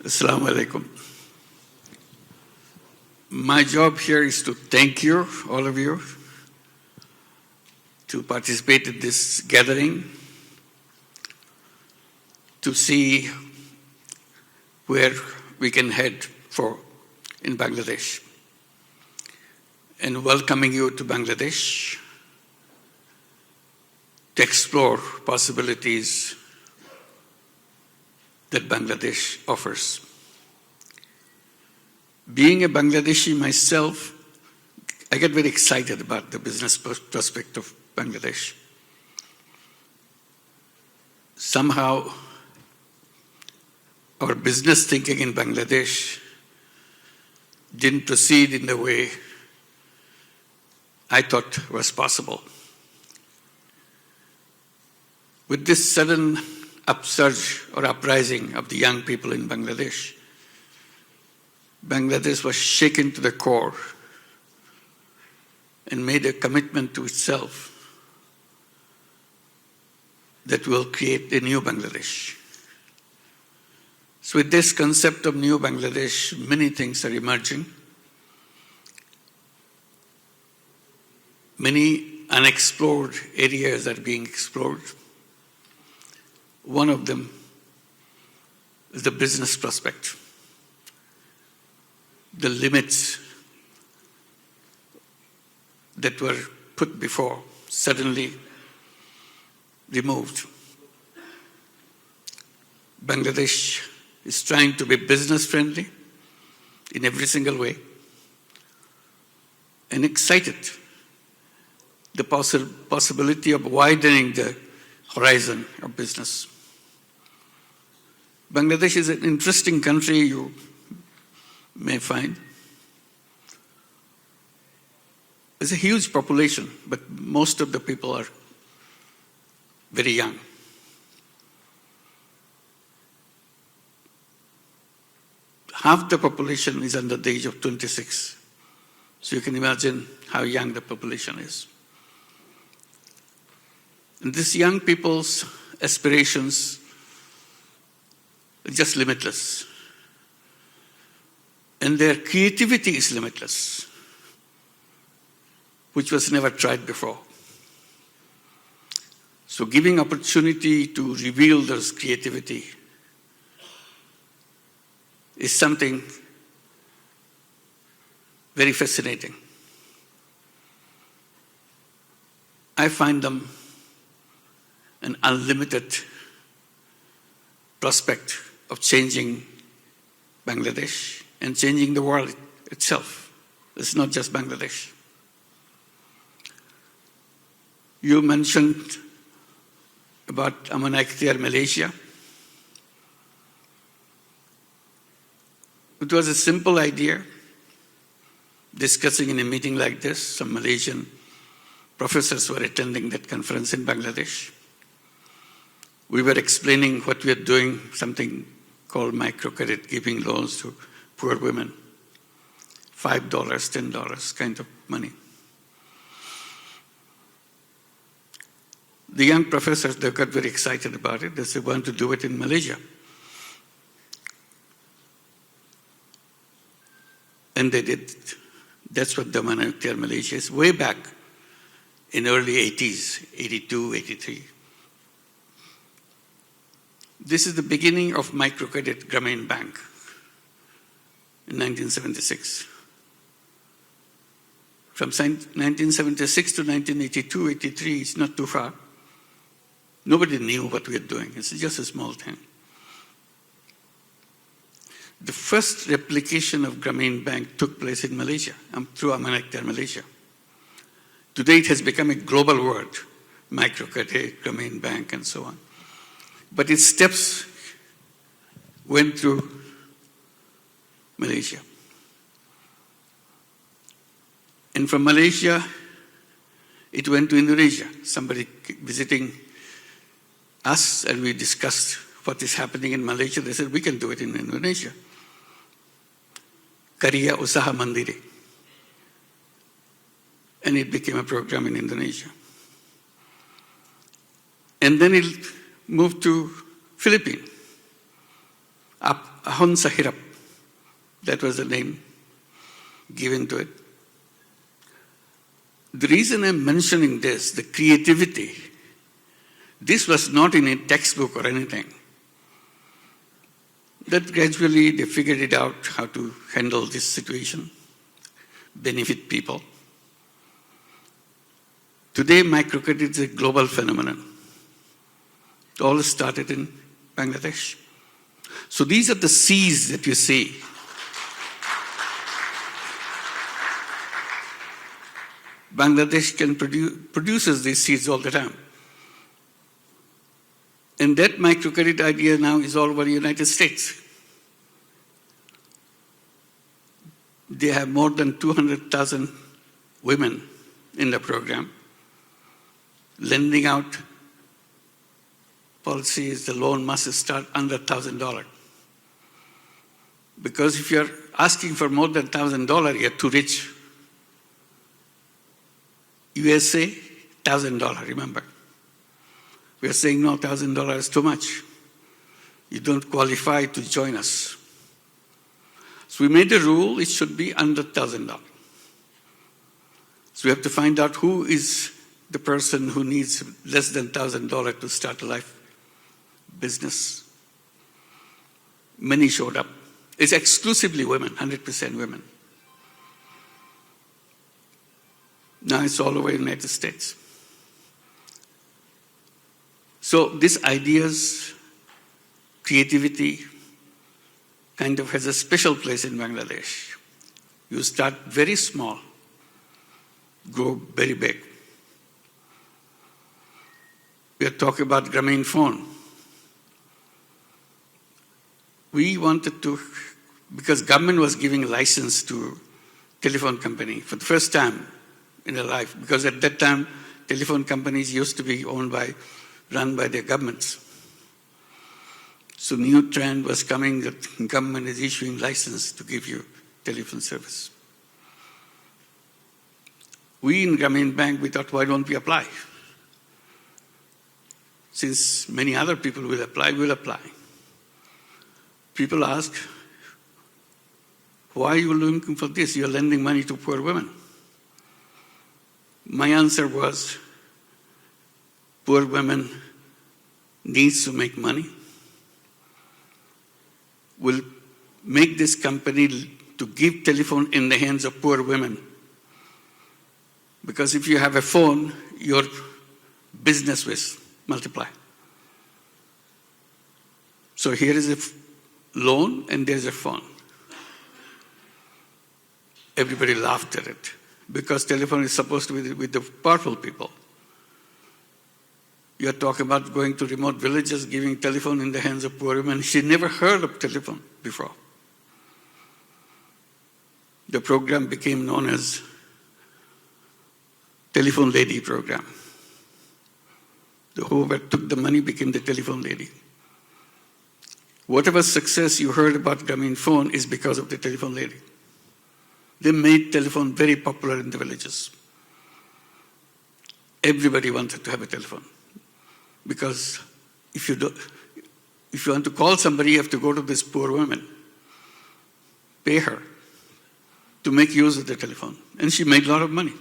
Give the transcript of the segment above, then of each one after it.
Assalamu alaikum. My job here is to thank you, all of you, to participate in this gathering, to see where we can head for in Bangladesh, and welcoming you to Bangladesh to explore possibilities that Bangladesh offers. Being a Bangladeshi myself, I get very excited about the business prospect of Bangladesh. Somehow, our business thinking in Bangladesh didn't proceed in the way I thought was possible. With this sudden upsurge or uprising of the young people in Bangladesh, Bangladesh was shaken to the core and made a commitment to itself that will create a new Bangladesh. So with this concept of new Bangladesh, many things are emerging. Many unexplored areas are being explored. One of them is the business prospect. The limits that were put before suddenly removed. Bangladesh is trying to be business friendly in every single way and excited the possibility of widening the horizon of business. Bangladesh is an interesting country, you may find. There's a huge population, but most of the people are very young. Half the population is under the age of 26. So you can imagine how young the population is. And these young people's aspirations are just limitless. And their creativity is limitless, which was never tried before. So giving opportunity to reveal those creativity is something very fascinating. I find them an unlimited prospect of changing Bangladesh and changing the world itself. It's not just Bangladesh. You mentioned about Aman Ikhtiar, Malaysia. It was a simple idea, discussing in a meeting like this. Some Malaysian professors were attending that conference in Bangladesh. We were explaining what we are doing, something called microcredit, giving loans to poor women, $5, $10 kind of money. The young professors, they got very excited about it. They said, want to do it in Malaysia. And they did. That's what the Aman Ikhtiar Malaysia is, way back in early 80s, 82, 83. This is the beginning of microcredit Grameen Bank in 1976. From 1976 to 1982, 83, it's not too far. Nobody knew what we were doing. It's just a small thing. The first replication of Grameen Bank took place in Malaysia, through Aman Ikhtiar Malaysia. Today it has become a global word, microcredit, Grameen Bank, and so on. But its steps went through Malaysia. And from Malaysia, it went to Indonesia. Somebody visiting us, and we discussed what is happening in Malaysia. They said, we can do it in Indonesia. Karya Usaha Mandiri. And it became a program in Indonesia. And then it moved to Philippines, up Ahon Sahirap, that was the name given to it. The reason I'm mentioning this, the creativity, this was not in a textbook or anything. That gradually they figured it out how to handle this situation, benefit people. Today, microcredit is a global phenomenon. It all started in Bangladesh. So these are the seeds that you see. Bangladesh produces these seeds all the time. And that microcredit idea now is all over the United States. They have more than 200,000 women in the program. Lending out policies, the loan must start under $1,000. Because if you're asking for more than $1,000, you're too rich. USA, $1,000, remember. We are saying, no, $1,000 is too much. You don't qualify to join us. So we made a rule, it should be under $1,000. So we have to find out who is the person who needs less than $1,000 to start a life business. Many showed up. It's exclusively women, 100% women. Now it's all over the United States. So these ideas, creativity, kind of has a special place in Bangladesh. You start very small, grow very big. We are talking about Grameen phone. We wanted to, because government was giving a license to telephone company for the first time in their life, because at that time, telephone companies used to be run by their governments. So new trend was coming that government is issuing license to give you telephone service. We in Grameen Bank, we thought, why don't we apply? Since many other people will apply, we'll apply. People ask, why are you looking for this? You're lending money to poor women. My answer was, poor women needs to make money. We'll make this company to give telephone in the hands of poor women. Because if you have a phone, your business will multiply. So here is a loan and there's a phone. Everybody laughed at it because telephone is supposed to be with the powerful people. You're talking about going to remote villages, giving telephone in the hands of poor women. She never heard of telephone before. The program became known as Telephone Lady Program. Whoever took the money became the telephone lady. Whatever success you heard about Grameen phone is because of the telephone lady. They made telephone very popular in the villages. Everybody wanted to have a telephone. Because if you want to call somebody, you have to go to this poor woman, pay her to make use of the telephone. And she made a lot of money.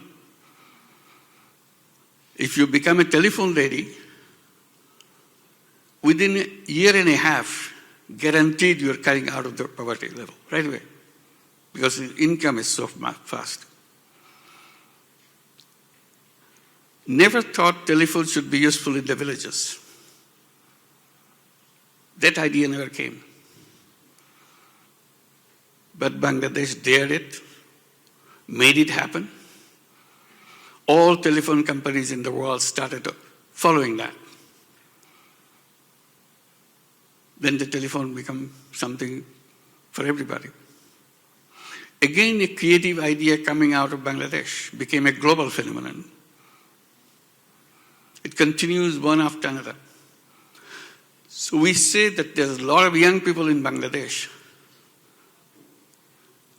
If you become a telephone lady, within a year and a half, guaranteed you're coming out of the poverty level right away. Because the income is so fast. Never thought telephone should be useful in the villages. That idea never came. But Bangladesh dared it, made it happen. All telephone companies in the world started following that. Then the telephone became something for everybody. Again, a creative idea coming out of Bangladesh became a global phenomenon. It continues one after another. So we say that there's a lot of young people in Bangladesh.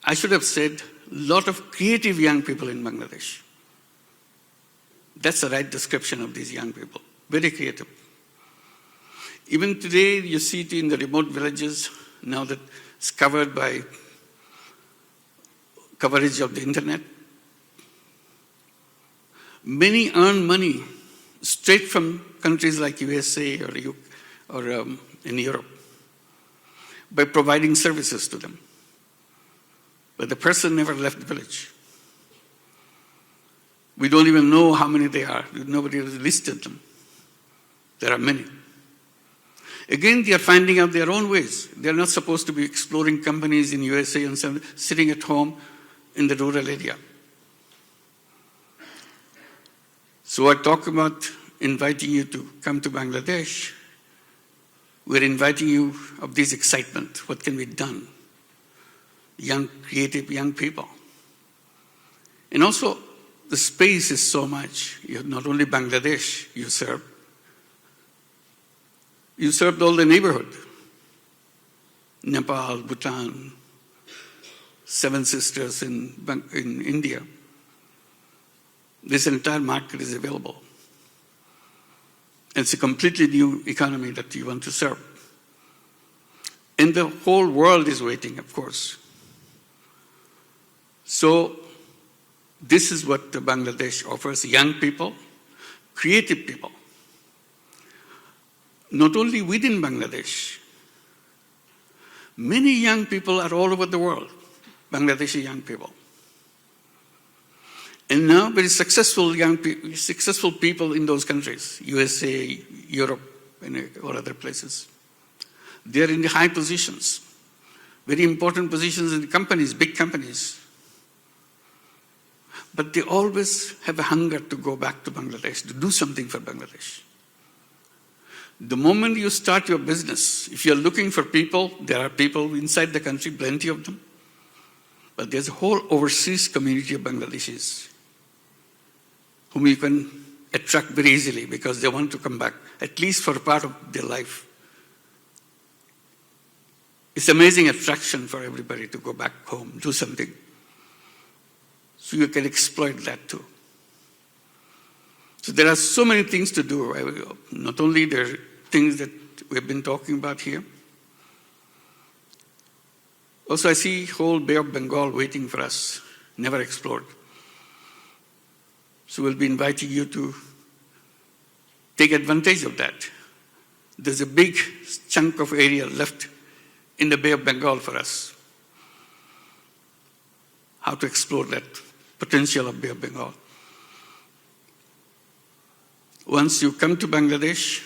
I should have said a lot of creative young people in Bangladesh. That's the right description of these young people. Very creative. Even today, you see it in the remote villages, now that it's covered by coverage of the internet. Many earn money straight from countries like USA or in Europe by providing services to them. But the person never left the village. We don't even know how many they are. Nobody has listed them. There are many. Again, they are finding out their own ways. They are not supposed to be exploring companies in USA and sitting at home in the rural area. So I talk about inviting you to come to Bangladesh. We're inviting you of this excitement. What can be done? Young, creative young people. And also, the space is so much. You have not only Bangladesh you serve. You served all the neighborhood. Nepal, Bhutan, Seven Sisters in India. This entire market is available. It's a completely new economy that you want to serve. And the whole world is waiting, of course. So this is what Bangladesh offers young people, creative people. Not only within Bangladesh, many young people are all over the world, Bangladeshi young people. And now very successful successful people in those countries, USA, Europe, or other places. They are in the high positions, very important positions in companies, big companies. But they always have a hunger to go back to Bangladesh, to do something for Bangladesh. The moment you start your business, if you're looking for people, there are people inside the country, plenty of them. But there's a whole overseas community of Bangladeshis whom you can attract very easily because they want to come back, at least for a part of their life. It's amazing attraction for everybody to go back home, do something. So you can exploit that too. So there are so many things to do. Not only there are things that we've been talking about here. Also, I see whole Bay of Bengal waiting for us, never explored. So we'll be inviting you to take advantage of that. There's a big chunk of area left in the Bay of Bengal for us. How to explore that potential of Bay of Bengal. Once you come to Bangladesh,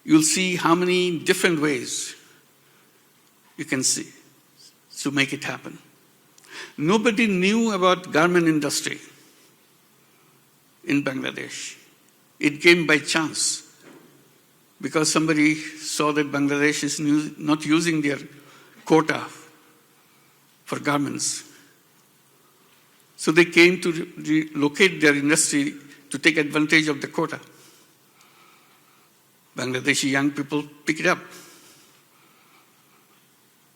you'll see how many different ways you can see to make it happen. Nobody knew about garment industry in Bangladesh. It came by chance because somebody saw that Bangladesh is not using their quota for garments. So they came to locate their industry to take advantage of the quota. Bangladeshi young people pick it up.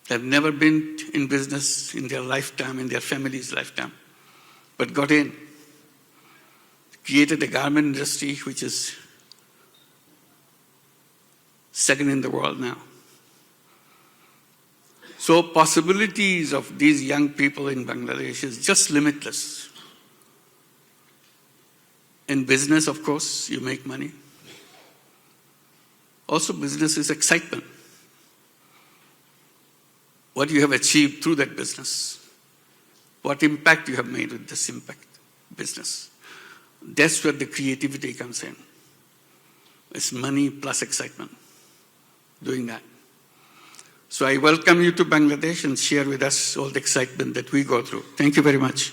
They've never been in business in their lifetime, in their family's lifetime, but got in. Created a garment industry which is second in the world now. So possibilities of these young people in Bangladesh is just limitless. In business, of course, you make money. Also, business is excitement. What you have achieved through that business. What impact you have made with this business. That's where the creativity comes in. It's money plus excitement, doing that. So I welcome you to Bangladesh and share with us all the excitement that we go through. Thank you very much.